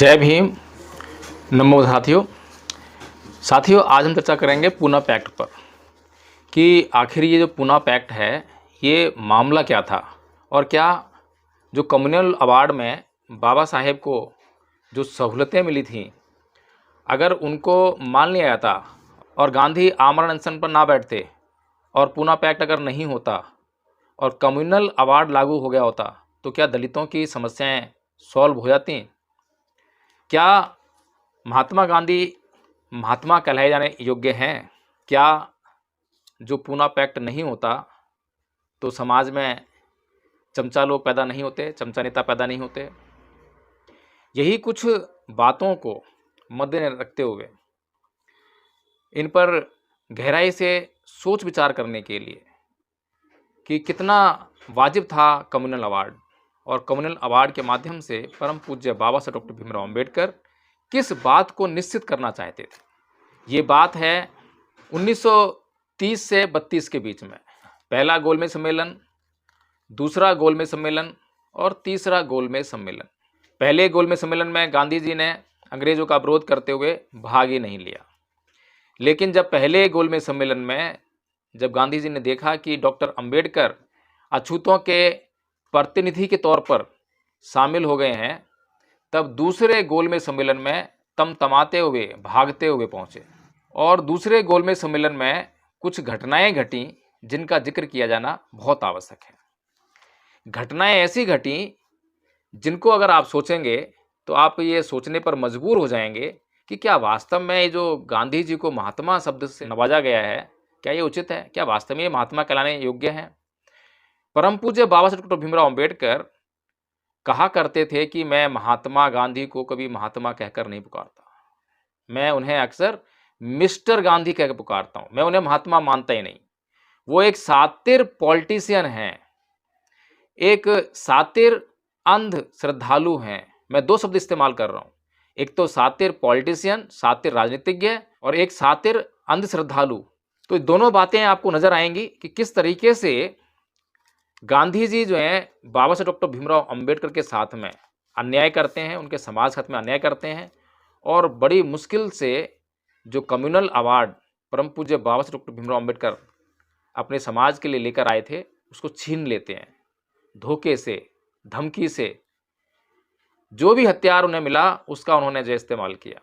जय भीम। नमो साथियों आज हम चर्चा करेंगे पूना पैक्ट पर कि आखिर ये जो पूना पैक्ट है ये मामला क्या था और क्या जो कम्युनल अवार्ड में बाबा साहेब को जो सहूलतें मिली थीं अगर उनको मान लिया जाता और गांधी आमरण अनशन पर ना बैठते और पूना पैक्ट अगर नहीं होता और कम्युनल अवार्ड लागू हो गया होता तो क्या दलितों की समस्याएं सॉल्व हो जाती? क्या महात्मा गांधी महात्मा कहलाए जाने योग्य हैं? क्या जो पूना पैक्ट नहीं होता तो समाज में चमचा लोग पैदा नहीं होते, चमचा नेता पैदा नहीं होते? यही कुछ बातों को मद्देनजर रखते हुए इन पर गहराई से सोच विचार करने के लिए कि कितना वाजिब था कम्युनल अवार्ड और कम्युनल अवार्ड के माध्यम से परम पूज्य बाबा साहब डॉक्टर भीमराव अंबेडकर किस बात को निश्चित करना चाहते थे। ये बात है 1930 से 32 के बीच में पहला गोलमेज सम्मेलन, दूसरा गोलमेज सम्मेलन और तीसरा गोलमेज सम्मेलन। पहले गोलमेज सम्मेलन में गांधी जी ने अंग्रेज़ों का विरोध करते हुए भाग ही नहीं लिया, लेकिन जब पहले गोलमेज सम्मेलन में जब गांधी जी ने देखा कि डॉक्टर अंबेडकर अछूतों के प्रतिनिधि के तौर पर शामिल हो गए हैं, तब दूसरे गोलमेज सम्मेलन में तमतमाते हुए भागते हुए पहुंचे और दूसरे गोलमेज सम्मेलन में कुछ घटनाएं घटी जिनका जिक्र किया जाना बहुत आवश्यक है। घटनाएं ऐसी घटी जिनको अगर आप सोचेंगे तो आप ये सोचने पर मजबूर हो जाएंगे कि क्या वास्तव में ये जो गांधी जी को महात्मा शब्द से नवाजा गया है क्या ये उचित है? क्या वास्तव में ये महात्मा कहलाने योग्य हैं? परम पूज्य बाबा साहब डॉक्टर भीमराव अंबेडकर कहा करते थे कि मैं महात्मा गांधी को कभी महात्मा कहकर नहीं पुकारता, मैं उन्हें अक्सर मिस्टर गांधी कहकर पुकारता हूं, मैं उन्हें महात्मा मानता ही नहीं। वो एक सातिर पॉलिटिशियन हैं, एक सातिर अंध श्रद्धालु हैं। मैं दो शब्द इस्तेमाल कर रहा हूं, एक तो सातिर पॉलिटिशियन, सातिर राजनीतिज्ञ और एक सातिर अंध श्रद्धालु। तो दोनों बातें आपको नजर आएंगी कि किस तरीके से गांधी जी जो हैं बाबा साहब डॉक्टर भीमराव अंबेडकर के साथ में अन्याय करते हैं, उनके समाज साथ में अन्याय करते हैं और बड़ी मुश्किल से जो कम्युनल अवार्ड परम पूज्य बाबा साहब डॉक्टर भीमराव अंबेडकर अपने समाज के लिए लेकर आए थे उसको छीन लेते हैं। धोखे से, धमकी से, जो भी हथियार उन्हें मिला उसका उन्होंने जो इस्तेमाल किया।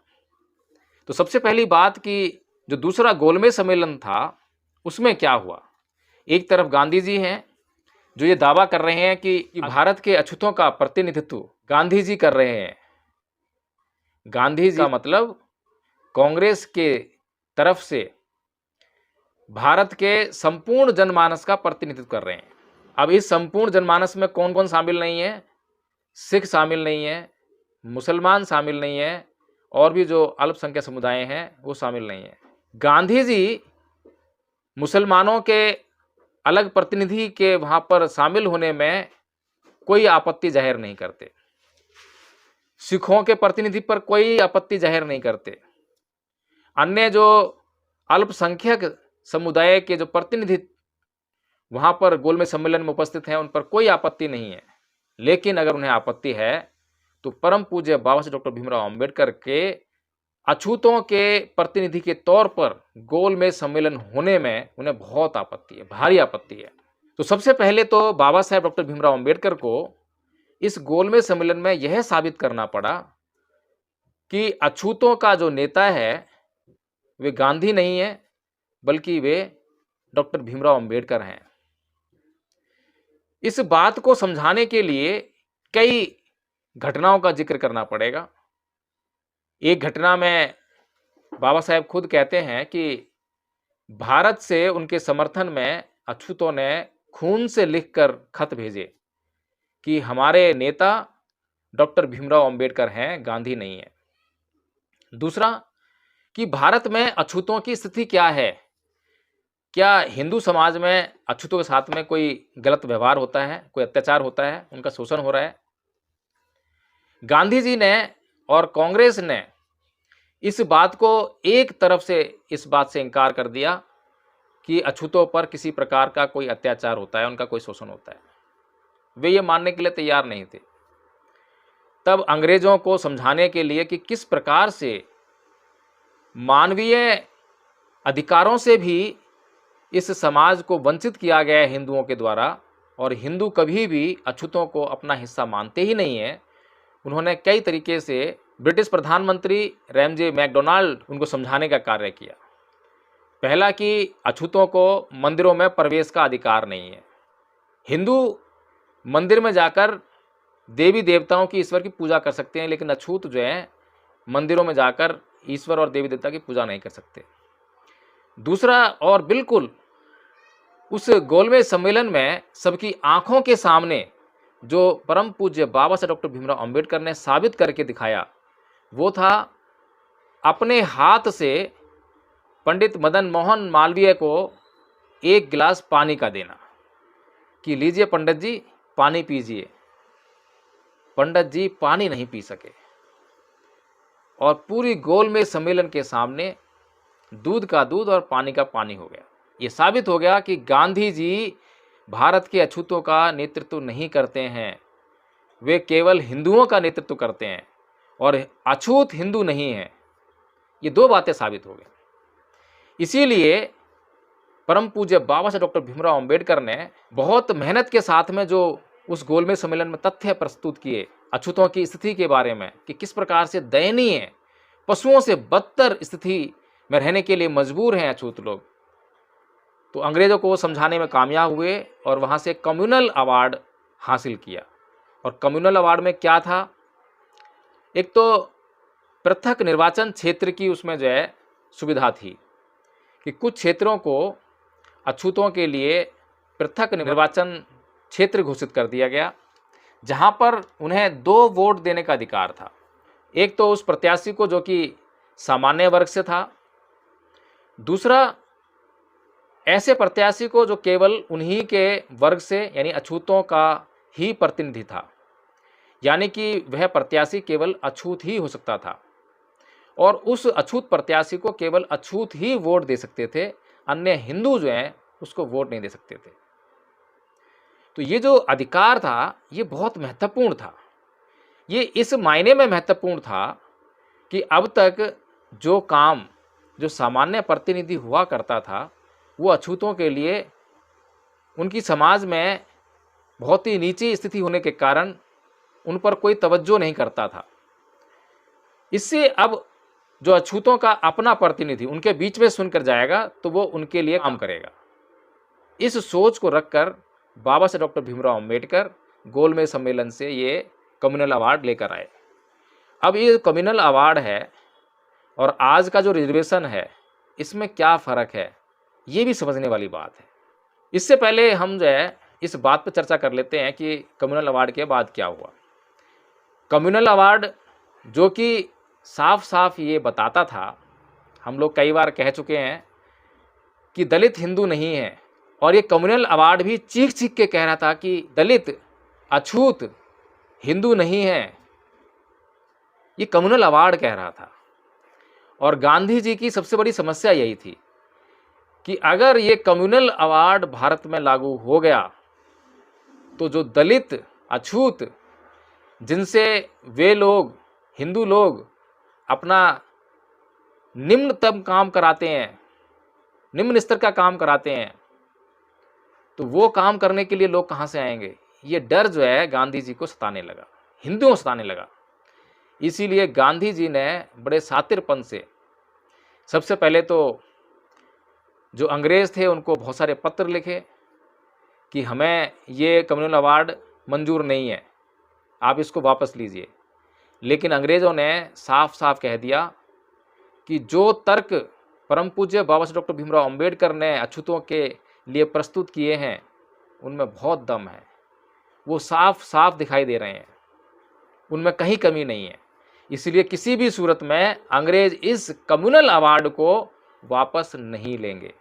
तो सबसे पहली बात कि जो दूसरा गोलमेज सम्मेलन था उसमें क्या हुआ। एक तरफ गांधी जी हैं जो ये दावा कर रहे हैं कि भारत के अछूतों का प्रतिनिधित्व गांधी जी कर रहे हैं। गांधी जी का मतलब कांग्रेस के तरफ से भारत के संपूर्ण जनमानस का प्रतिनिधित्व कर रहे हैं। अब इस संपूर्ण जनमानस में कौन कौन शामिल नहीं है? सिख शामिल नहीं है, मुसलमान शामिल नहीं है और भी जो अल्पसंख्यक समुदाय हैं वो शामिल नहीं है। गांधी जी मुसलमानों के अलग प्रतिनिधि के वहां पर शामिल होने में कोई आपत्ति जाहिर नहीं करते, सिखों के प्रतिनिधि पर कोई आपत्ति जाहिर नहीं करते, अन्य जो अल्पसंख्यक समुदाय के जो प्रतिनिधि वहां पर गोलमेज सम्मेलन में उपस्थित हैं उन पर कोई आपत्ति नहीं है। लेकिन अगर उन्हें आपत्ति है तो परम पूज्य बाबा साहब डॉक्टर भीमराव अंबेडकर के अछूतों के प्रतिनिधि के तौर पर गोलमेज सम्मेलन होने में उन्हें बहुत आपत्ति है, भारी आपत्ति है। तो सबसे पहले तो बाबा साहेब डॉक्टर भीमराव अंबेडकर को इस गोलमेज सम्मेलन में यह साबित करना पड़ा कि अछूतों का जो नेता है वे गांधी नहीं है बल्कि वे डॉक्टर भीमराव अंबेडकर हैं। इस बात को समझाने के लिए कई घटनाओं का जिक्र करना पड़ेगा। एक घटना में बाबा साहेब खुद कहते हैं कि भारत से उनके समर्थन में अछूतों ने खून से लिखकर खत भेजे कि हमारे नेता डॉक्टर भीमराव अंबेडकर हैं, गांधी नहीं है। दूसरा कि भारत में अछूतों की स्थिति क्या है, क्या हिंदू समाज में अछूतों के साथ में कोई गलत व्यवहार होता है, कोई अत्याचार होता है, उनका शोषण हो रहा है। गांधी जी ने और कांग्रेस ने इस बात को एक तरफ से इस बात से इनकार कर दिया कि अछूतों पर किसी प्रकार का कोई अत्याचार होता है, उनका कोई शोषण होता है। वे ये मानने के लिए तैयार नहीं थे। तब अंग्रेज़ों को समझाने के लिए कि किस प्रकार से मानवीय अधिकारों से भी इस समाज को वंचित किया गया है हिंदुओं के द्वारा, और हिंदू कभी भी अछूतों को अपना हिस्सा मानते ही नहीं हैं। उन्होंने कई तरीके से ब्रिटिश प्रधानमंत्री रैमजे मैकडोनाल्ड उनको समझाने का कार्य किया। पहला कि अछूतों को मंदिरों में प्रवेश का अधिकार नहीं है। हिंदू मंदिर में जाकर देवी देवताओं की, ईश्वर की पूजा कर सकते हैं, लेकिन अछूत जो है मंदिरों में जाकर ईश्वर और देवी देवता की पूजा नहीं कर सकते। दूसरा, और बिल्कुल उस गोलमेज सम्मेलन में सबकी आंखों के सामने जो परम पूज्य बाबा साहब डॉक्टर भीमराव अंबेडकर ने साबित करके दिखाया, वो था अपने हाथ से पंडित मदन मोहन मालवीय को एक गिलास पानी का देना कि लीजिए पंडित जी पानी पीजिए। पंडित जी पानी नहीं पी सके और पूरी गोलमेज सम्मेलन के सामने दूध का दूध और पानी का पानी हो गया। ये साबित हो गया कि गांधी जी भारत के अछूतों का नेतृत्व नहीं करते हैं, वे केवल हिंदुओं का नेतृत्व करते हैं और अछूत हिंदू नहीं हैं। ये दो बातें साबित हो गई। इसीलिए परम पूज्य बाबा साहब डॉक्टर भीमराव अंबेडकर ने बहुत मेहनत के साथ में जो उस गोलमेज सम्मेलन में तथ्य प्रस्तुत किए अछूतों की स्थिति के बारे में कि किस प्रकार से दयनीय, पशुओं से बदतर स्थिति में रहने के लिए मजबूर हैं अछूत लोग, तो अंग्रेज़ों को वो समझाने में कामयाब हुए और वहाँ से कम्युनल अवार्ड हासिल किया। और कम्युनल अवार्ड में क्या था, एक तो पृथक निर्वाचन क्षेत्र की उसमें जो है सुविधा थी कि कुछ क्षेत्रों को अछूतों के लिए पृथक निर्वाचन क्षेत्र घोषित कर दिया गया, जहाँ पर उन्हें 2 वोट देने का अधिकार था। एक तो उस प्रत्याशी को जो कि सामान्य वर्ग से था, दूसरा ऐसे प्रत्याशी को जो केवल उन्हीं के वर्ग से यानी अछूतों का ही प्रतिनिधि था, यानी कि वह प्रत्याशी केवल अछूत ही हो सकता था और उस अछूत प्रत्याशी को केवल अछूत ही वोट दे सकते थे, अन्य हिंदू जो हैं उसको वोट नहीं दे सकते थे। तो ये जो अधिकार था ये बहुत महत्वपूर्ण था। ये इस मायने में महत्वपूर्ण था कि अब तक जो काम जो सामान्य प्रतिनिधि हुआ करता था वो अछूतों के लिए उनकी समाज में बहुत ही नीची स्थिति होने के कारण उन पर कोई तवज्जो नहीं करता था। इससे अब जो अछूतों का अपना प्रतिनिधि उनके बीच में सुनकर जाएगा तो वो उनके लिए काम करेगा। इस सोच को रखकर बाबा साहब डॉक्टर भीमराव अंबेडकर गोलमेज सम्मेलन से ये कम्युनल अवार्ड लेकर आए। अब ये कम्युनल अवार्ड है और आज का जो रिजर्वेशन है इसमें क्या फ़र्क है, ये भी समझने वाली बात है। इससे पहले हम जो है इस बात पर चर्चा कर लेते हैं कि कम्युनल अवार्ड के बाद क्या हुआ। कम्युनल अवार्ड जो कि साफ साफ ये बताता था, हम लोग कई बार कह चुके हैं कि दलित हिंदू नहीं है, और ये कम्युनल अवार्ड भी चीख चीख के कह रहा था कि दलित अछूत हिंदू नहीं है। ये कम्युनल अवार्ड कह रहा था और गांधी जी की सबसे बड़ी समस्या यही थी कि अगर ये कम्युनल अवार्ड भारत में लागू हो गया तो जो दलित अछूत जिनसे वे लोग हिंदू लोग अपना निम्नतम काम कराते हैं, निम्न स्तर का काम कराते हैं, तो वो काम करने के लिए लोग कहाँ से आएंगे। ये डर जो है गांधी जी को सताने लगा, हिंदुओं को सताने लगा। इसीलिए गांधी जी ने बड़े शातिरपन से सबसे पहले तो जो अंग्रेज़ थे उनको बहुत सारे पत्र लिखे कि हमें ये कम्युनल अवार्ड मंजूर नहीं है, आप इसको वापस लीजिए। लेकिन अंग्रेज़ों ने साफ साफ कह दिया कि जो तर्क परम पूज्य बाबा साहब डॉक्टर भीमराव अंबेडकर ने अछूतों के लिए प्रस्तुत किए हैं उनमें बहुत दम है, वो साफ साफ दिखाई दे रहे हैं, उनमें कहीं कमी नहीं है। इसलिए किसी भी सूरत में अंग्रेज इस कम्युनल अवार्ड को वापस नहीं लेंगे।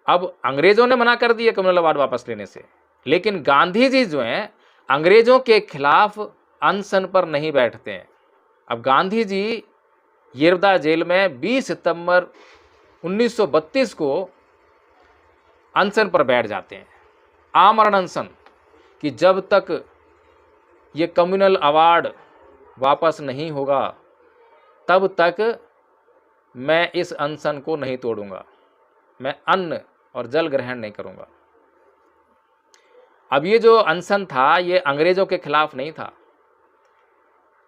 अब अंग्रेजों ने मना कर दिया कम्युनल अवार्ड वापस लेने से, लेकिन गांधी जी जो हैं अंग्रेजों के खिलाफ अनशन पर नहीं बैठते हैं। अब गांधी जी येरवदा जेल में 20 सितंबर 1932 को अनशन पर बैठ जाते हैं, आमरण अनशन, कि जब तक ये कम्युनल अवार्ड वापस नहीं होगा तब तक मैं इस अनशन को नहीं तोड़ूंगा, मैं अन्न और जल ग्रहण नहीं करूंगा। अब ये जो अनशन था ये अंग्रेजों के खिलाफ नहीं था।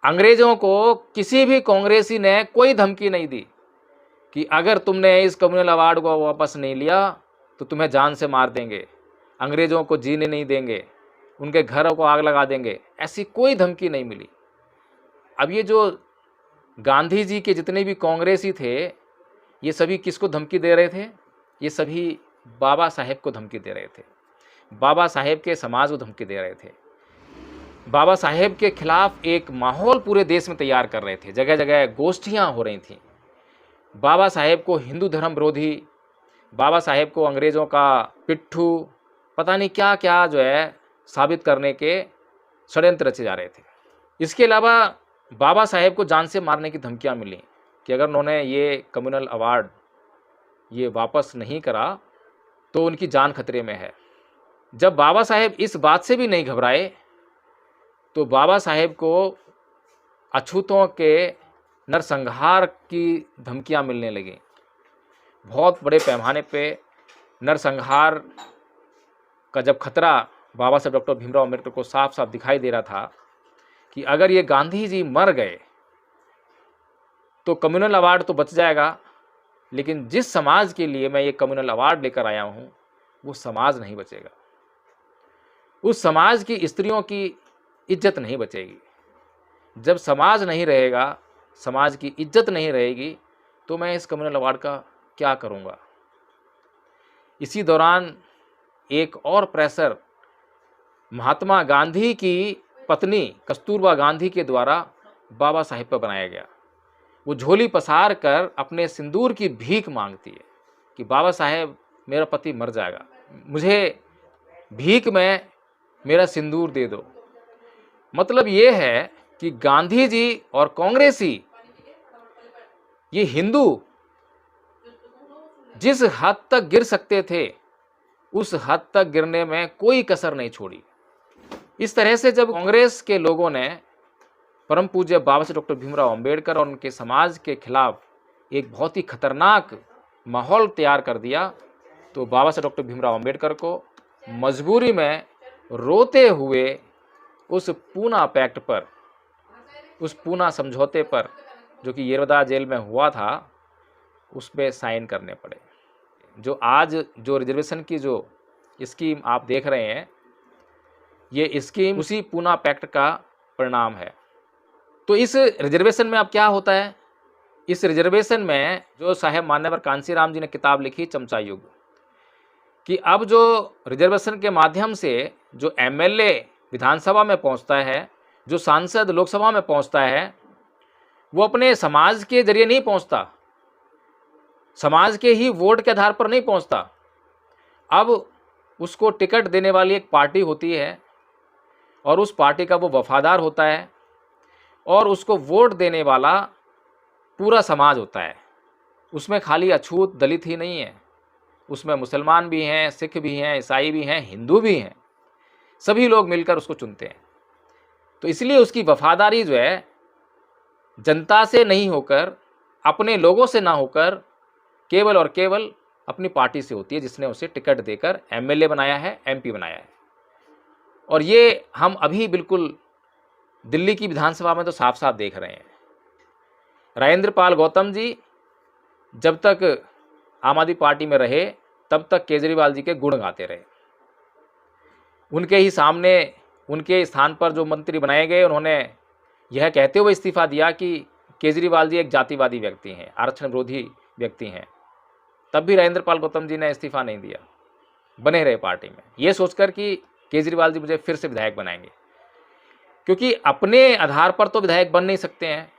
अंग्रेजों को किसी भी कांग्रेसी ने कोई धमकी नहीं दी कि अगर तुमने इस कम्युनल अवार्ड को वापस नहीं लिया तो तुम्हें जान से मार देंगे, अंग्रेजों को जीने नहीं देंगे, उनके घरों को आग लगा देंगे, ऐसी कोई धमकी नहीं मिली। अब ये जो गांधी जी के जितने भी कांग्रेसी थे ये सभी किसको धमकी दे रहे थे? ये सभी बाबा साहेब को धमकी दे रहे थे, बाबा साहेब के समाज को धमकी दे रहे थे, बाबा साहेब के खिलाफ एक माहौल पूरे देश में तैयार कर रहे थे। जगह जगह गोष्ठियाँ हो रही थीं। बाबा साहेब को हिंदू धर्म विरोधी, बाबा साहेब को अंग्रेज़ों का पिट्ठू, पता नहीं क्या क्या जो है साबित करने के षड्यंत्र रचे जा रहे थे। इसके अलावा बाबा साहेब को जान से मारने की धमकियां मिली कि अगर उन्होंने ये कम्युनल अवार्ड ये वापस नहीं करा तो उनकी जान खतरे में है। जब बाबा साहेब इस बात से भी नहीं घबराए तो बाबा साहेब को अछूतों के नरसंहार की धमकियां मिलने लगीं। बहुत बड़े पैमाने पे नरसंहार का जब खतरा बाबा साहेब डॉक्टर भीमराव अम्बेडकर को साफ साफ दिखाई दे रहा था कि अगर ये गांधी जी मर गए तो कम्युनल अवार्ड तो बच जाएगा, लेकिन जिस समाज के लिए मैं ये कम्युनल अवार्ड लेकर आया हूँ वो समाज नहीं बचेगा, उस समाज की स्त्रियों की इज्जत नहीं बचेगी। जब समाज नहीं रहेगा, समाज की इज्जत नहीं रहेगी तो मैं इस कम्युनल अवार्ड का क्या करूँगा। इसी दौरान एक और प्रेशर महात्मा गांधी की पत्नी कस्तूरबा गांधी के द्वारा बाबा साहेब पर बनाया गया। वो झोली पसार कर अपने सिंदूर की भीख मांगती है कि बाबा साहेब मेरा पति मर जाएगा, मुझे भीख में मेरा सिंदूर दे दो। मतलब ये है कि गांधी जी और कांग्रेसी ये हिंदू जिस हद तक गिर सकते थे उस हद तक गिरने में कोई कसर नहीं छोड़ी। इस तरह से जब कांग्रेस के लोगों ने परम पूज्य बाबा साहेब डॉक्टर भीमराव अंबेडकर और उनके समाज के खिलाफ एक बहुत ही खतरनाक माहौल तैयार कर दिया तो बाबा साहेब डॉक्टर भीमराव अंबेडकर को मजबूरी में रोते हुए उस पूना पैक्ट पर, उस पूना समझौते पर जो कि येरवदा जेल में हुआ था उस पर साइन करने पड़े। जो आज जो रिजर्वेशन की जो स्कीम आप देख रहे हैं ये स्कीम उसी पूना पैक्ट का परिणाम है। तो इस रिजर्वेशन में अब क्या होता है, इस रिजर्वेशन में जो साहेब मान्यवर कांशीराम जी ने किताब लिखी चमचा युग, कि अब जो रिजर्वेशन के माध्यम से जो एमएलए विधानसभा में पहुंचता है, जो सांसद लोकसभा में पहुंचता है, वो अपने समाज के जरिए नहीं पहुंचता, समाज के ही वोट के आधार पर नहीं पहुंचता। अब उसको टिकट देने वाली एक पार्टी होती है और उस पार्टी का वो वफादार होता है और उसको वोट देने वाला पूरा समाज होता है। उसमें खाली अछूत दलित ही नहीं है, उसमें मुसलमान भी हैं, सिख भी हैं, ईसाई भी हैं, हिंदू भी हैं, सभी लोग मिलकर उसको चुनते हैं। तो इसलिए उसकी वफादारी जो है जनता से नहीं होकर, अपने लोगों से ना होकर, केवल और केवल अपनी पार्टी से होती है जिसने उसे टिकट देकर एमएलए बनाया है, एमपी बनाया है। और ये हम अभी बिल्कुल दिल्ली की विधानसभा में तो साफ साफ देख रहे हैं। राजेंद्र पाल गौतम जी जब तक आम आदमी पार्टी में रहे तब तक केजरीवाल जी के गुण गाते रहे। उनके ही सामने उनके स्थान पर जो मंत्री बनाए गए उन्होंने यह कहते हुए इस्तीफा दिया कि केजरीवाल जी एक जातिवादी व्यक्ति हैं, आरक्षण विरोधी व्यक्ति हैं। तब भी राजेंद्र पाल गौतम जी ने इस्तीफा नहीं दिया, बने रहे पार्टी में, ये सोचकर कि केजरीवाल जी मुझे फिर से विधायक बनाएंगे, क्योंकि अपने आधार पर तो विधायक बन नहीं सकते हैं।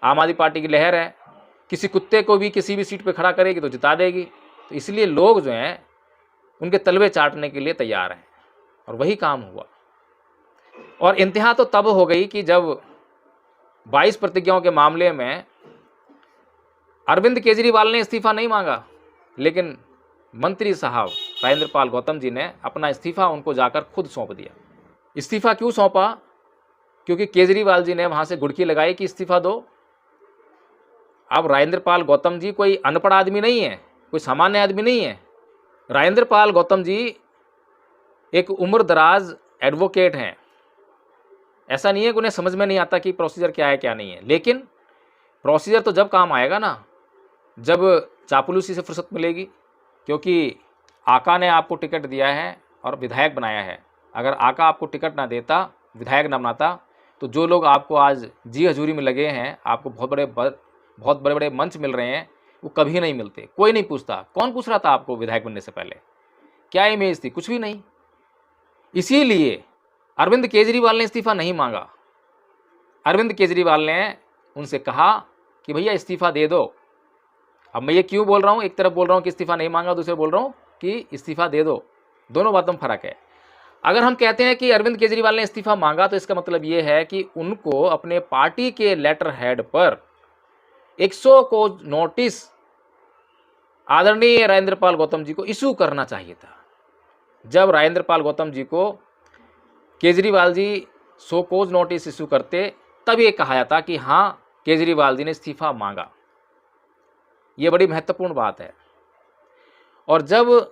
आम आदमी पार्टी की लहर है, किसी कुत्ते को भी किसी भी सीट पे खड़ा करेगी तो जिता देगी। तो इसलिए लोग जो हैं उनके तलवे चाटने के लिए तैयार हैं और वही काम हुआ। और इंतहा तो तब हो गई कि जब 22 प्रतिज्ञाओं के मामले में अरविंद केजरीवाल ने इस्तीफा नहीं मांगा, लेकिन मंत्री साहब राजेंद्र पाल गौतम जी ने अपना इस्तीफा उनको जाकर खुद सौंप दिया। इस्तीफा क्यों सौंपा? क्योंकि केजरीवाल जी ने वहाँ से गुड़की लगाई कि इस्तीफा दो। अब राजेंद्र पाल गौतम जी कोई अनपढ़ आदमी नहीं है, कोई सामान्य आदमी नहीं है। राजेंद्र पाल गौतम जी एक उम्रदराज एडवोकेट हैं। ऐसा नहीं है कि उन्हें समझ में नहीं आता कि प्रोसीजर क्या है क्या नहीं है, लेकिन प्रोसीजर तो जब काम आएगा ना, जब चापलूसी से फुर्सत मिलेगी। क्योंकि आका ने आपको टिकट दिया है और विधायक बनाया है। अगर आका आपको टिकट ना देता, विधायक ना बनाता, तो जो लोग आपको आज जी हजूरी में लगे हैं, आपको बहुत बड़े बड़े मंच मिल रहे हैं, वो कभी नहीं मिलते। कोई नहीं पूछता। कौन पूछ रहा था आपको विधायक बनने से पहले? क्या इमेज थी? कुछ भी नहीं। इसीलिए अरविंद केजरीवाल ने इस्तीफा नहीं मांगा। अरविंद केजरीवाल ने उनसे कहा कि भैया इस्तीफा दे दो। अब मैं ये क्यों बोल रहा हूँ, एक तरफ बोल रहा हूँ कि इस्तीफा नहीं मांगा, दूसरे बोल रहा हूँ कि इस्तीफा दे दो। दोनों बातों में फर्क है। अगर हम कहते हैं कि अरविंद केजरीवाल ने इस्तीफा मांगा, तो इसका मतलब ये है कि उनको अपने पार्टी के लेटर हेड पर 100 को नोटिस आदरणीय राजेंद्र पाल गौतम जी को इशू करना चाहिए था। जब राजेंद्र पाल गौतम जी को केजरीवाल जी 100 कोज नोटिस इशू करते, तब ये कहा जाता कि हाँ, केजरीवाल जी ने इस्तीफा मांगा। ये बड़ी महत्वपूर्ण बात है। और जब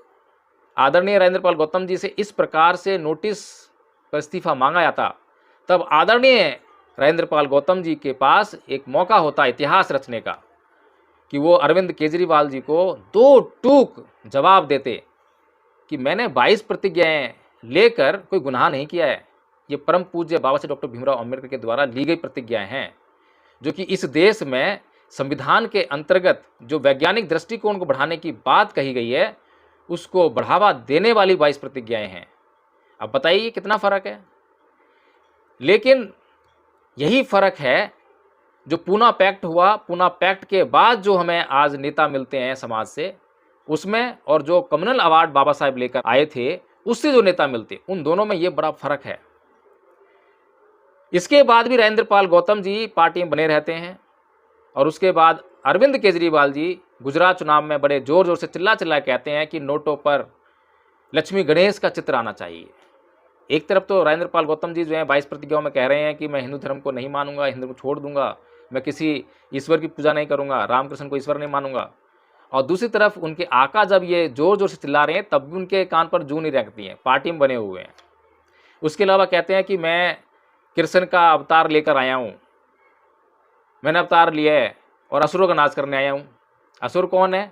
आदरणीय राजेंद्र पाल गौतम जी से इस प्रकार से नोटिस पर इस्तीफा मांगा जाता, तब आदरणीय राजेंद्र पाल गौतम जी के पास एक मौका होता इतिहास रचने का, कि वो अरविंद केजरीवाल जी को 2 टूक जवाब देते कि मैंने 22 प्रतिज्ञाएं लेकर कोई गुनाह नहीं किया है। ये परम पूज्य बाबा साहेब डॉक्टर भीमराव अम्बेडकर के द्वारा ली गई प्रतिज्ञाएं हैं, जो कि इस देश में संविधान के अंतर्गत जो वैज्ञानिक दृष्टिकोण को बढ़ाने की बात कही गई है, उसको बढ़ावा देने वाली 22 प्रतिज्ञाएं हैं। अब बताइए कितना फर्क है। लेकिन यही फर्क है जो पूना पैक्ट हुआ, पूना पैक्ट के बाद जो हमें आज नेता मिलते हैं समाज से, उसमें, और जो कम्युनल अवार्ड बाबा साहेब लेकर आए थे उससे जो नेता मिलते, उन दोनों में ये बड़ा फर्क है। इसके बाद भी राजेंद्र पाल गौतम जी पार्टी में बने रहते हैं, और उसके बाद अरविंद केजरीवाल जी गुजरात चुनाव में बड़े जोर जोर से चिल्ला चिल्ला कहते हैं कि नोटों पर लक्ष्मी गणेश का चित्र आना चाहिए। एक तरफ तो राजेंद्र पाल गौतम जी जो है 22 प्रतिज्ञाओं में कह रहे हैं कि मैं हिंदू धर्म को नहीं मानूंगा, हिंदू को छोड़ दूंगा, मैं किसी ईश्वर की पूजा नहीं करूंगा, रामकृष्ण को ईश्वर नहीं मानूंगा। और दूसरी तरफ उनके आका जब ये जोर जोर से चिल्ला रहे हैं, तब भी उनके कान पर जूं नहीं रखती हैं, पार्टी में बने हुए हैं। उसके अलावा कहते हैं कि मैं कृष्ण का अवतार लेकर आया हूँ, मैंने अवतार लिया है और असुरों का नाश करने आया हूँ। असुर कौन है?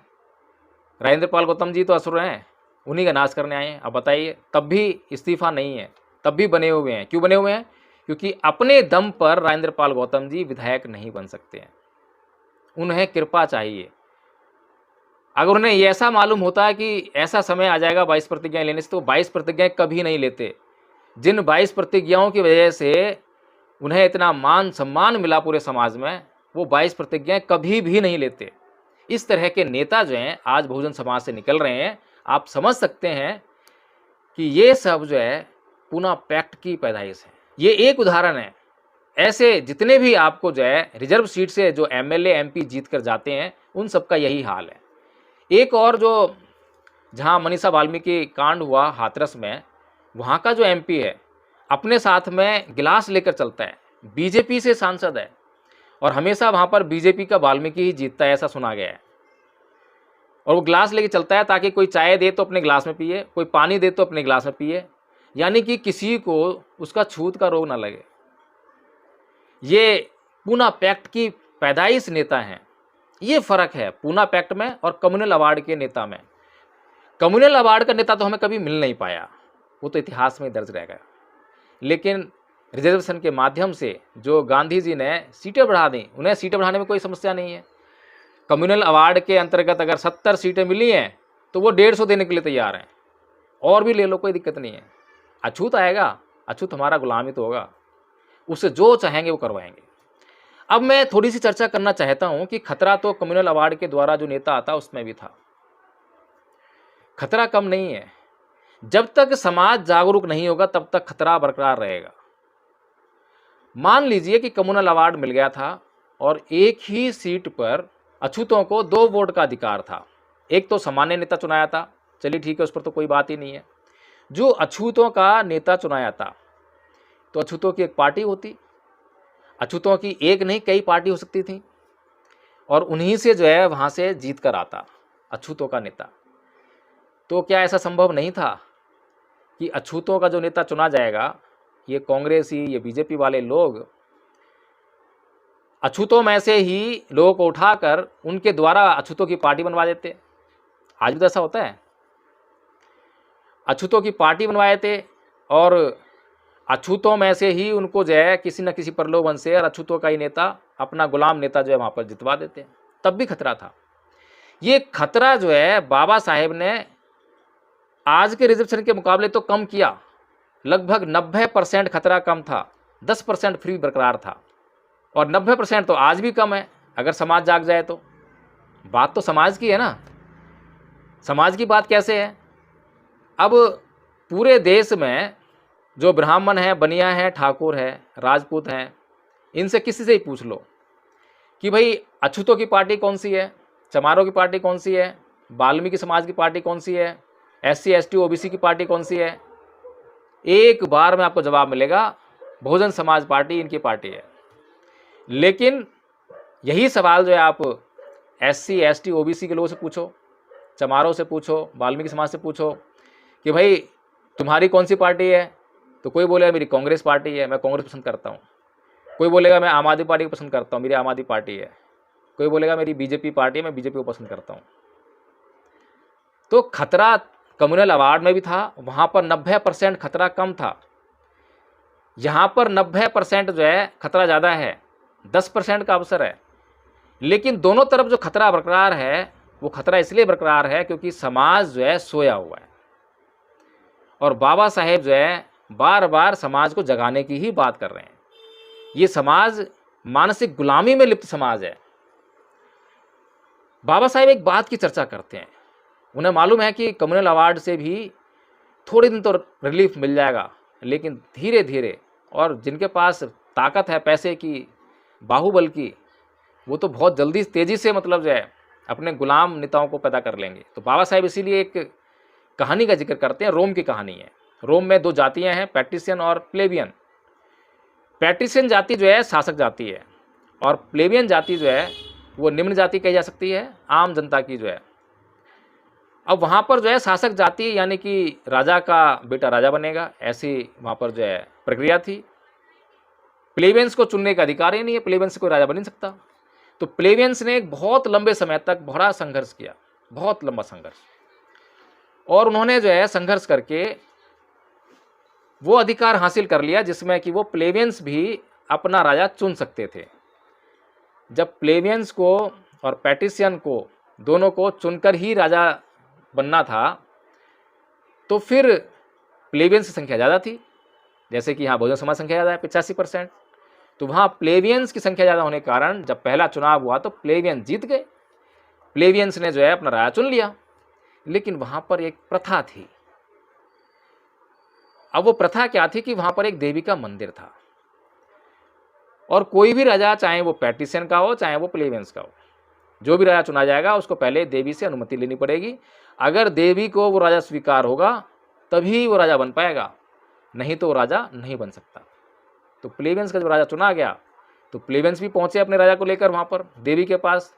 राजेंद्र पाल गौतम जी तो असुर हैं, उन्हीं का नाश करने आए हैं। अब बताइए, तब भी इस्तीफा नहीं है, तब भी बने हुए हैं। क्यों बने हुए हैं? क्योंकि अपने दम पर राजेंद्र पाल गौतम जी विधायक नहीं बन सकते हैं, उन्हें कृपा चाहिए। अगर उन्हें ये ऐसा मालूम होता है कि ऐसा समय आ जाएगा 22 प्रतिज्ञाएं लेने से, तो 22 प्रतिज्ञाएं कभी नहीं लेते। जिन 22 प्रतिज्ञाओं की वजह से उन्हें इतना मान सम्मान मिला पूरे समाज में, वो 22 प्रतिज्ञाएं कभी भी नहीं लेते। इस तरह के नेता जो हैं आज बहुजन समाज से निकल रहे हैं। आप समझ सकते हैं कि ये सब जो है पूना पैक्ट की पैदाइश है। ये एक उदाहरण है। ऐसे जितने भी आपको जो है रिजर्व सीट से जो एमएलए एमपी जीत कर जाते हैं, उन सब का यही हाल है। एक और जो जहाँ मनीषा वाल्मीकि कांड हुआ हाथरस में, वहाँ का जो एमपी है अपने साथ में गिलास लेकर चलता है, बीजेपी से सांसद है, और हमेशा वहाँ पर बीजेपी का वाल्मीकि ही जीतता है, ऐसा सुना गया है। और वो गिलास लेके चलता है ताकि कोई चाय दे तो अपने गिलास में पिए, कोई पानी दे तो अपने गिलास में पिए, यानी कि किसी को उसका छूत का रोग ना लगे। ये पूना पैक्ट की पैदाइश नेता हैं। ये फर्क है पूना पैक्ट में और कम्युनल अवार्ड के नेता में। कम्युनल अवार्ड का नेता तो हमें कभी मिल नहीं पाया, वो तो इतिहास में दर्ज रह गया। लेकिन रिजर्वेशन के माध्यम से जो गांधी जी ने सीटें बढ़ा दी, उन्हें सीटें बढ़ाने में कोई समस्या नहीं है। कम्युनल अवार्ड के अंतर्गत अगर 70 सीटें मिली हैं तो वो 150 देने के लिए तैयार हैं, और भी ले लो, कोई दिक्कत नहीं है। अछूत आएगा, अछूत हमारा गुलाम ही तो होगा, उससे जो चाहेंगे वो करवाएंगे। अब मैं थोड़ी सी चर्चा करना चाहता हूं कि खतरा तो कम्युनल अवार्ड के द्वारा जो नेता आता उसमें भी था। खतरा कम नहीं है। जब तक समाज जागरूक नहीं होगा तब तक खतरा बरकरार रहेगा। मान लीजिए कि कम्युनल अवार्ड मिल गया था और एक ही सीट पर अछूतों को 2 वोट का अधिकार था। एक तो सामान्य नेता चुनाया था, चलिए ठीक है, उस पर तो कोई बात ही नहीं है। जो अछूतों का नेता चुनाया था, तो अछूतों की एक पार्टी होती, अछूतों की एक नहीं कई पार्टी हो सकती थी, और उन्हीं से जो है वहाँ से जीत कर आता अछूतों का नेता। तो क्या ऐसा संभव नहीं था कि अछूतों का जो नेता चुना जाएगा, ये कांग्रेसी, ये बीजेपी वाले लोग अछूतों में से ही लोगों को उठाकर उनके द्वारा अछूतों की पार्टी बनवा देते। आज भी तो ऐसा होता है, अछूतों की पार्टी बनवाए थे और अछूतों में से ही उनको जो है किसी न किसी प्रलोभन से और अछूतों का ही नेता, अपना गुलाम नेता जो है वहाँ पर जितवा देते। तब भी खतरा था। ये खतरा जो है बाबा साहेब ने आज के रिजर्वेशन के मुकाबले तो कम किया, लगभग 90% खतरा कम था, 10% फ्री बरकरार था, और 90% तो आज भी कम है अगर समाज जाग जाए तो। बात तो समाज की है ना, समाज की बात कैसे है? अब पूरे देश में जो ब्राह्मण हैं, बनिया हैं, ठाकुर हैं, राजपूत हैं, इनसे किसी से ही पूछ लो कि भाई अछूतों की पार्टी कौन सी है, चमारों की पार्टी कौन सी है, वाल्मीकि समाज की पार्टी कौन सी है, SC ST OBC की पार्टी कौन सी है, एक बार में आपको जवाब मिलेगा बहुजन समाज पार्टी इनकी पार्टी है। लेकिन यही सवाल जो है आप SC ST OBC के लोगों से पूछो, चमारों से पूछो, वाल्मीकि समाज से पूछो कि भाई तुम्हारी कौन सी पार्टी है, तो कोई बोलेगा मेरी कांग्रेस पार्टी है, मैं कांग्रेस पसंद करता हूँ। कोई बोलेगा मैं आम आदमी पार्टी को पसंद करता हूँ, मेरी आम आदमी पार्टी है। कोई बोलेगा मेरी बीजेपी पार्टी है, मैं बीजेपी को पसंद करता हूँ। तो खतरा कम्युनल अवार्ड में भी था, वहाँ पर 90% खतरा कम था। यहाँ पर 90% जो है खतरा ज़्यादा है, 10% का अवसर है। लेकिन दोनों तरफ जो खतरा बरकरार है, वो खतरा इसलिए बरकरार है क्योंकि समाज जो है सोया हुआ है, और बाबा साहेब जो है बार बार समाज को जगाने की ही बात कर रहे हैं। ये समाज मानसिक गुलामी में लिप्त समाज है। बाबा साहेब एक बात की चर्चा करते हैं, उन्हें मालूम है कि कम्युनल अवार्ड से भी थोड़े दिन तो रिलीफ मिल जाएगा, लेकिन धीरे धीरे, और जिनके पास ताकत है पैसे की, बाहुबल की, वो तो बहुत जल्दी तेज़ी से मतलब जो है अपने गुलाम नेताओं को पैदा कर लेंगे। तो बाबा साहेब इसीलिए एक कहानी का जिक्र करते हैं, रोम की कहानी है। रोम में दो जातियां हैं, पैट्रिशियन और प्लेबियन। पैट्रिशियन जाति जो है शासक जाति है, और प्लेबियन जाति जो है वो निम्न जाति कही जा सकती है, आम जनता की जो है। अब वहाँ पर जो है शासक जाति यानी कि राजा का बेटा राजा बनेगा, ऐसी वहाँ पर जो है प्रक्रिया थी। प्लेबियंस को चुनने का अधिकार ही नहीं है, प्लेबियंस से कोई राजा बन नहीं सकता। तो प्लेबियंस ने एक बहुत लंबे समय तक बड़ा संघर्ष किया, बहुत लंबा संघर्ष, और उन्होंने जो है संघर्ष करके वो अधिकार हासिल कर लिया जिसमें कि वो प्लेबियंस भी अपना राजा चुन सकते थे। जब प्लेबियंस को और पैट्रिशियन को दोनों को चुनकर ही राजा बनना था, तो फिर प्लेबियंस की संख्या ज़्यादा थी, जैसे कि यहाँ बहुजन समाज संख्या ज़्यादा है 85%। तो वहाँ प्लेबियंस की संख्या ज़्यादा होने के कारण जब पहला चुनाव हुआ तो प्लेबियंस जीत गए, प्लेबियंस ने जो है अपना राजा चुन लिया। लेकिन वहाँ पर एक प्रथा थी। अब वो प्रथा क्या थी कि वहाँ पर एक देवी का मंदिर था, और कोई भी राजा, चाहे वो पैट्रिशियन का हो चाहे वो प्लेबियंस का हो, जो भी राजा चुना जाएगा उसको पहले देवी से अनुमति लेनी पड़ेगी। अगर देवी को वो राजा स्वीकार होगा तभी वो राजा बन पाएगा, नहीं तो वो राजा नहीं बन सकता। तो प्लेबियंस का जब राजा चुना गया तो प्लेबियंस भी पहुँचे अपने राजा को लेकर वहाँ पर देवी के पास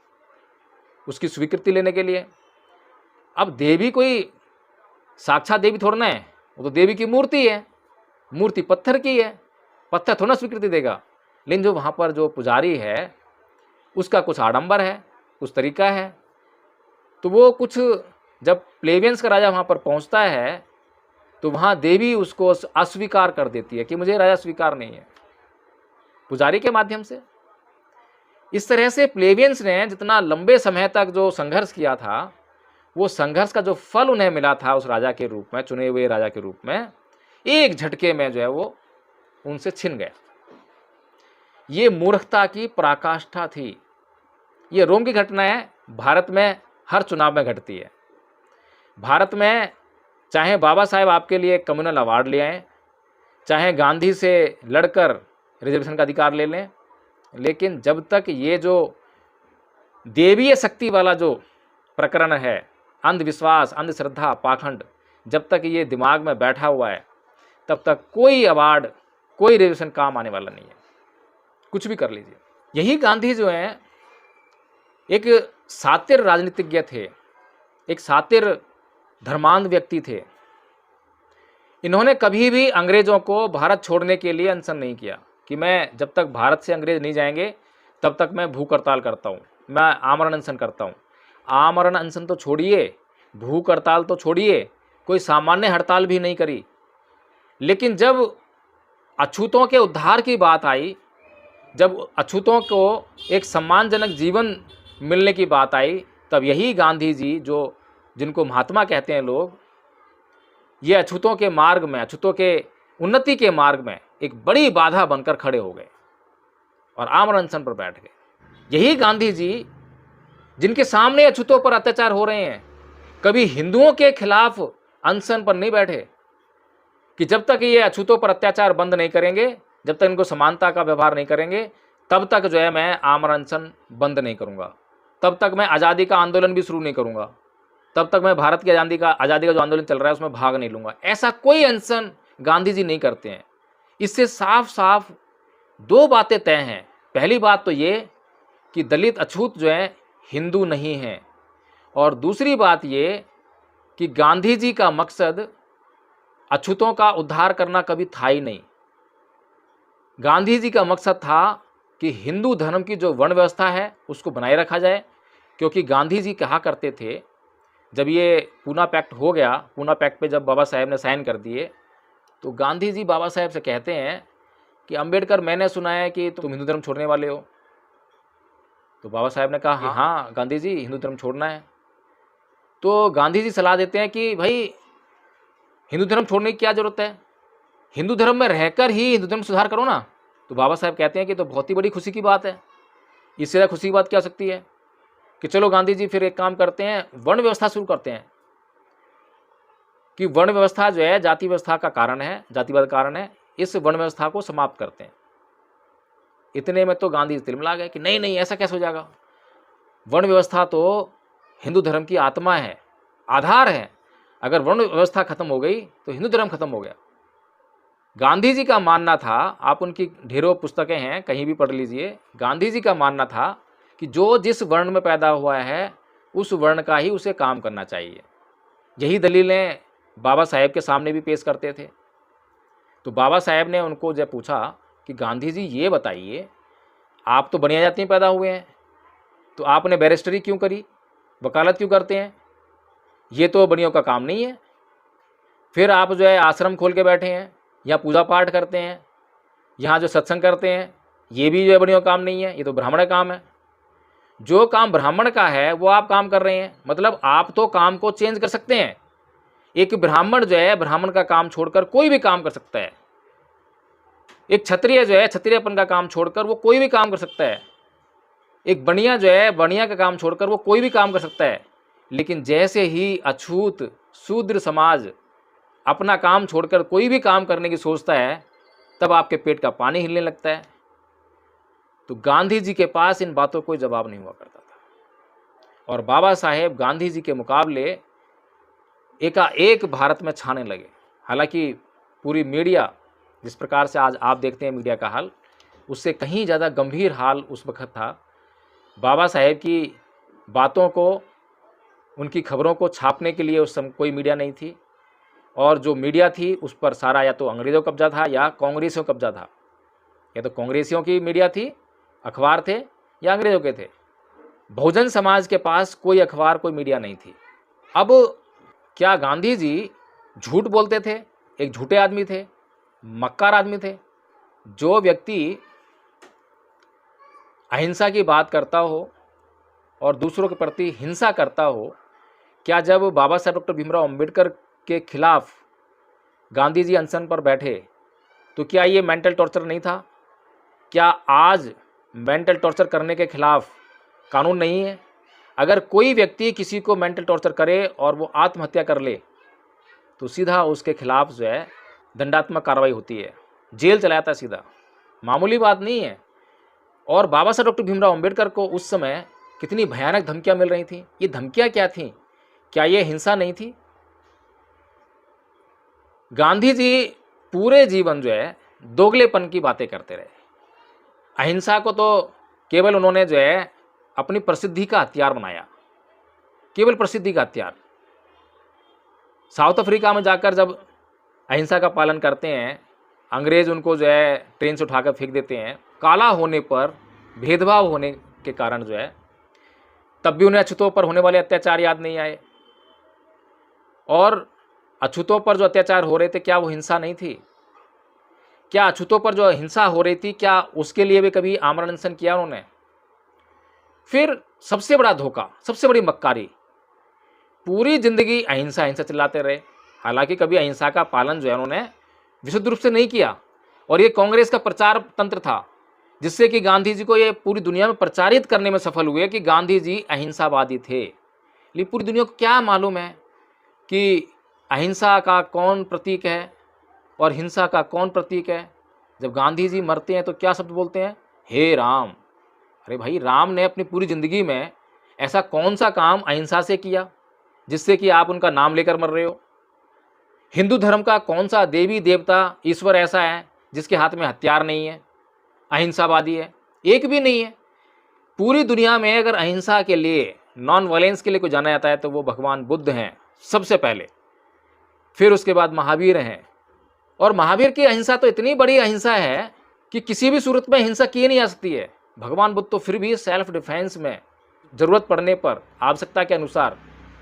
उसकी स्वीकृति लेने के लिए। अब देवी कोई साक्षात देवी थोड़ा ना है, वो तो देवी की मूर्ति है, मूर्ति पत्थर की है, पत्थर थोड़ा स्वीकृति देगा। लेकिन जो वहाँ पर जो पुजारी है उसका कुछ आडंबर है, कुछ तरीका है। तो वो कुछ, जब प्लेबियंस का राजा वहाँ पर पहुँचता है तो वहाँ देवी उसको अस्वीकार कर देती है कि मुझे राजा स्वीकार नहीं है, पुजारी के माध्यम से। इस तरह से प्लेबियंस ने जितना लंबे समय तक जो संघर्ष किया था, वो संघर्ष का जो फल उन्हें मिला था उस राजा के रूप में, चुने हुए राजा के रूप में, एक झटके में जो है वो उनसे छिन गया। ये मूर्खता की पराकाष्ठा थी। ये रोम की घटना है, भारत में हर चुनाव में घटती है। भारत में चाहे बाबा साहेब आपके लिए कम्युनल अवार्ड ले आएँ, चाहे गांधी से लड़कर रिजर्वेशन का अधिकार ले लें, लेकिन जब तक ये जो देवीय शक्ति वाला जो प्रकरण है, अंधविश्वास, अंधश्रद्धा, पाखंड, जब तक ये दिमाग में बैठा हुआ है तब तक कोई अवार्ड, कोई रिजर्वेशन काम आने वाला नहीं है। कुछ भी कर लीजिए। यही गांधी जो है एक सातिर राजनीतिज्ञ थे, एक सातिर धर्मांध व्यक्ति थे। इन्होंने कभी भी अंग्रेज़ों को भारत छोड़ने के लिए अनशन नहीं किया कि मैं जब तक भारत से अंग्रेज़ नहीं जाएंगे तब तक मैं भूख हड़ताल करता हूँ, मैं आमरण अनशन करता हूँ। आमरण अनशन तो छोड़िए, भूख हड़ताल तो छोड़िए, कोई सामान्य हड़ताल भी नहीं करी। लेकिन जब अछूतों के उद्धार की बात आई, जब अछूतों को एक सम्मानजनक जीवन मिलने की बात आई, तब यही गांधी जी जो जिनको महात्मा कहते हैं लोग, ये अछूतों के मार्ग में, अछूतों के उन्नति के मार्ग में एक बड़ी बाधा बनकर खड़े हो गए और आमरण अनशन पर बैठ गए। यही गांधी जी जिनके सामने अछूतों पर अत्याचार हो रहे हैं, कभी हिंदुओं के खिलाफ अनशन पर नहीं बैठे कि जब तक ये अछूतों पर अत्याचार बंद नहीं करेंगे, जब तक इनको समानता का व्यवहार नहीं करेंगे, तब तक जो है मैं आमरण अनशन बंद नहीं करूंगा, तब तक मैं आज़ादी का आंदोलन भी शुरू नहीं करूंगा, तब तक मैं भारत की आज़ादी का जो आंदोलन चल रहा है उसमें भाग नहीं लूंगा। ऐसा कोई अनशन गांधी जी नहीं करते हैं। इससे साफ साफ दो बातें तय हैं। पहली बात तो ये कि दलित अछूत जो है हिंदू नहीं हैं, और दूसरी बात ये कि गांधी जी का मकसद अछूतों का उद्धार करना कभी था ही नहीं। गांधी जी का मकसद था कि हिंदू धर्म की जो वर्ण व्यवस्था है उसको बनाए रखा जाए, क्योंकि गांधी जी कहा करते थे, जब ये पूना पैक्ट हो गया, पूना पैक्ट पे जब बाबा साहेब ने साइन कर दिए, तो गांधी जी बाबा साहेब से कहते हैं कि अंबेडकर, मैंने सुना है कि तुम हिंदू धर्म छोड़ने वाले हो। तो बाबा साहेब ने कहा हाँ गांधी जी, हिंदू धर्म छोड़ना है। तो गांधी जी सलाह देते हैं कि भाई हिंदू धर्म छोड़ने की क्या ज़रूरत है, हिंदू धर्म में रहकर ही हिंदू धर्म सुधार करो ना। तो बाबा साहेब कहते हैं कि तो बहुत ही बड़ी खुशी की बात है, इससे ज़्यादा खुशी की बात क्या हो सकती है कि चलो गांधी जी फिर एक काम करते हैं, वर्ण व्यवस्था शुरू करते हैं, कि वर्ण व्यवस्था जो है जाति व्यवस्था का कारण है, जातिवाद कारण है, इस वर्ण व्यवस्था को समाप्त करते हैं। इतने में तो गांधी तिलमिला गए कि नहीं नहीं, ऐसा कैसे हो जाएगा, वर्ण व्यवस्था तो हिंदू धर्म की आत्मा है, आधार है। अगर वर्ण व्यवस्था खत्म हो गई तो हिंदू धर्म खत्म हो गया। गांधी जी का मानना था, आप उनकी ढेरों पुस्तकें हैं, कहीं भी पढ़ लीजिए, गांधी जी का मानना था कि जो जिस वर्ण में पैदा हुआ है उस वर्ण का ही उसे काम करना चाहिए। यही दलीलें बाबा साहेब के सामने भी पेश करते थे। तो बाबा साहेब ने उनको जब पूछा कि गांधी जी ये बताइए, आप तो बनिया जाति में पैदा हुए हैं, तो आपने बैरिस्टरी क्यों करी, वकालत क्यों करते हैं, ये तो बनियों का काम नहीं है। फिर आप जो है आश्रम खोल के बैठे हैं, या पूजा पाठ करते हैं, यहाँ जो सत्संग करते हैं, ये भी जो है बनियों का काम नहीं है, ये तो ब्राह्मण का काम है। जो काम ब्राह्मण का है वो आप काम कर रहे हैं, मतलब आप तो काम को चेंज कर सकते हैं। एक ब्राह्मण जो है ब्राह्मण का काम छोड़कर कोई भी काम कर सकता है। एक क्षत्रिय जो है क्षत्रियपन का काम छोड़कर वो कोई भी काम कर सकता है। एक बनिया जो है बनिया का काम छोड़कर वो कोई भी काम कर सकता है। लेकिन जैसे ही अछूत शूद्र समाज अपना काम छोड़कर कोई भी काम करने की सोचता है, तब आपके पेट का पानी हिलने लगता है। तो गांधी जी के पास इन बातों को कोई जवाब नहीं हुआ करता था, और बाबा साहेब गांधी जी के मुकाबले एकाएक भारत में छाने लगे। हालांकि पूरी मीडिया जिस प्रकार से आज आप देखते हैं मीडिया का हाल, उससे कहीं ज़्यादा गंभीर हाल उस वक्त था। बाबा साहेब की बातों को, उनकी खबरों को छापने के लिए उस समय कोई मीडिया नहीं थी, और जो मीडिया थी उस पर सारा या तो अंग्रेज़ों का कब्जा था या कांग्रेसियों का कब्जा था। या तो कांग्रेसियों की मीडिया थी, अखबार थे, या अंग्रेज़ों के थे। बहुजन समाज के पास कोई अखबार, कोई मीडिया नहीं थी। अब क्या गांधी जी झूठ बोलते थे? एक झूठे आदमी थे, मक्कार आदमी थे। जो व्यक्ति अहिंसा की बात करता हो और दूसरों के प्रति हिंसा करता हो, क्या जब बाबा साहेब डॉक्टर भीमराव अंबेडकर के खिलाफ गांधी जी अनशन पर बैठे तो क्या ये मेंटल टॉर्चर नहीं था? क्या आज मेंटल टॉर्चर करने के खिलाफ कानून नहीं है? अगर कोई व्यक्ति किसी को मेंटल टॉर्चर करे और वो आत्महत्या कर ले तो सीधा उसके खिलाफ जो है दंडात्मक कार्रवाई होती है, जेल चला जाता है सीधा, मामूली बात नहीं है। और बाबा साहब डॉक्टर भीमराव अंबेडकर को उस समय कितनी भयानक धमकियां मिल रही थी। ये धमकियां क्या थीं? क्या ये हिंसा नहीं थी? गांधी जी पूरे जीवन जो है दोगलेपन की बातें करते रहे। अहिंसा को तो केवल उन्होंने जो है अपनी प्रसिद्धि का हथियार बनाया, केवल प्रसिद्धि का हथियार। साउथ अफ्रीका में जाकर जब अहिंसा का पालन करते हैं, अंग्रेज़ उनको जो है ट्रेन से उठाकर फेंक देते हैं, काला होने पर भेदभाव होने के कारण जो है, तब भी उन्हें अछूतों पर होने वाले अत्याचार याद नहीं आए। और अछूतों पर जो अत्याचार हो रहे थे, क्या वो हिंसा नहीं थी? क्या अछूतों पर जो हिंसा हो रही थी, क्या उसके लिए भी कभी आमरण अनशन किया उन्होंने? फिर सबसे बड़ा धोखा, सबसे बड़ी मक्कारी, पूरी जिंदगी अहिंसा अहिंसा चिल्लाते रहे। हालांकि कभी अहिंसा का पालन जो है उन्होंने विशुद्ध रूप से नहीं किया। और ये कांग्रेस का प्रचार तंत्र था, जिससे कि गांधी जी को ये पूरी दुनिया में प्रचारित करने में सफल हुए कि गांधी जी अहिंसावादी थे। लेकिन पूरी दुनिया को क्या मालूम है कि अहिंसा का कौन प्रतीक है और हिंसा का कौन प्रतीक है? जब गांधी जी मरते हैं तो क्या शब्द बोलते हैं? हे राम। अरे भाई, राम ने अपनी पूरी ज़िंदगी में ऐसा कौन सा काम अहिंसा से किया जिससे कि आप उनका नाम लेकर मर रहे हो? हिंदू धर्म का कौन सा देवी देवता ईश्वर ऐसा है जिसके हाथ में हथियार नहीं है, अहिंसावादी है? एक भी नहीं है। पूरी दुनिया में अगर अहिंसा के लिए, नॉन वायलेंस के लिए कोई जाना जाता है तो वो भगवान बुद्ध हैं सबसे पहले, फिर उसके बाद महावीर हैं। और महावीर की अहिंसा तो इतनी बड़ी अहिंसा है कि किसी भी सूरत में हिंसा की नहीं जा सकती है। भगवान बुद्ध तो फिर भी सेल्फ डिफेंस में ज़रूरत पड़ने पर आवश्यकता के अनुसार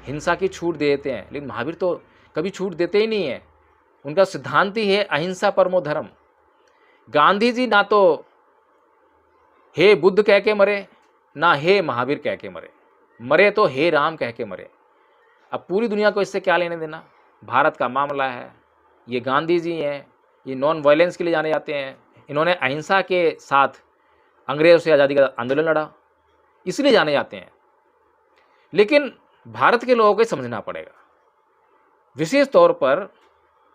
हिंसा की छूट दे देते हैं, लेकिन महावीर तो कभी छूट देते ही नहीं है। उनका सिद्धांत ही है अहिंसा परमो धर्म। गांधी जी ना तो हे बुद्ध कह के मरे, ना हे महावीर कह के मरे, मरे तो हे राम कह के मरे। अब पूरी दुनिया को इससे क्या लेने देना? भारत का मामला है, ये गांधी जी हैं, ये नॉन वायलेंस के लिए जाने जाते हैं। इन्होंने अहिंसा के साथ अंग्रेज़ों से आज़ादी का आंदोलन लड़ा, इसलिए जाने जाते हैं। लेकिन भारत के लोगों को समझना पड़ेगा, विशेष तौर पर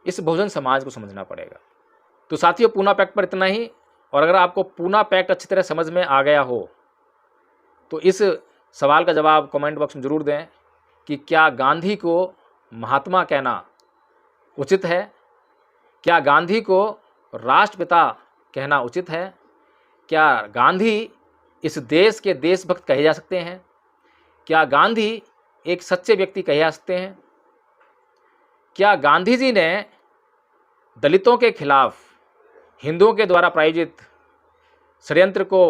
इस बहुजन समाज को समझना पड़ेगा। तो साथियों, पूना पैक्ट पर इतना ही। और अगर आपको पूना पैक्ट अच्छी तरह समझ में आ गया हो तो इस सवाल का जवाब कमेंट बॉक्स में ज़रूर दें कि क्या गांधी को महात्मा कहना उचित है? क्या गांधी को राष्ट्रपिता कहना उचित है? क्या गांधी इस देश के देशभक्त कहे जा सकते हैं? क्या गांधी एक सच्चे व्यक्ति कहे जा सकते हैं? क्या गांधी जी ने दलितों के खिलाफ हिंदुओं के द्वारा प्रायोजित षड्यंत्र को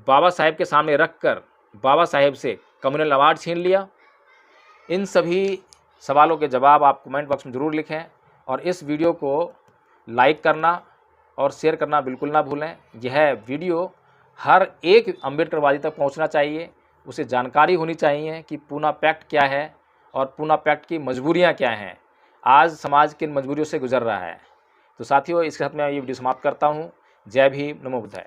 बाबा साहेब के सामने रखकर बाबा साहेब से कम्युनल अवार्ड छीन लिया? इन सभी सवालों के जवाब आप कमेंट बॉक्स में ज़रूर लिखें और इस वीडियो को लाइक करना और शेयर करना बिल्कुल ना भूलें। यह वीडियो हर एक अम्बेडकरवादी तक पहुंचना चाहिए, उसे जानकारी होनी चाहिए कि पूना पैक्ट क्या है और पूना पैक्ट की मजबूरियां क्या हैं। आज समाज किन मजबूरियों से गुजर रहा है। तो साथियों, इसके साथ मैं ये वीडियो समाप्त करता हूँ। जय भीम, नमो बुद्धाय।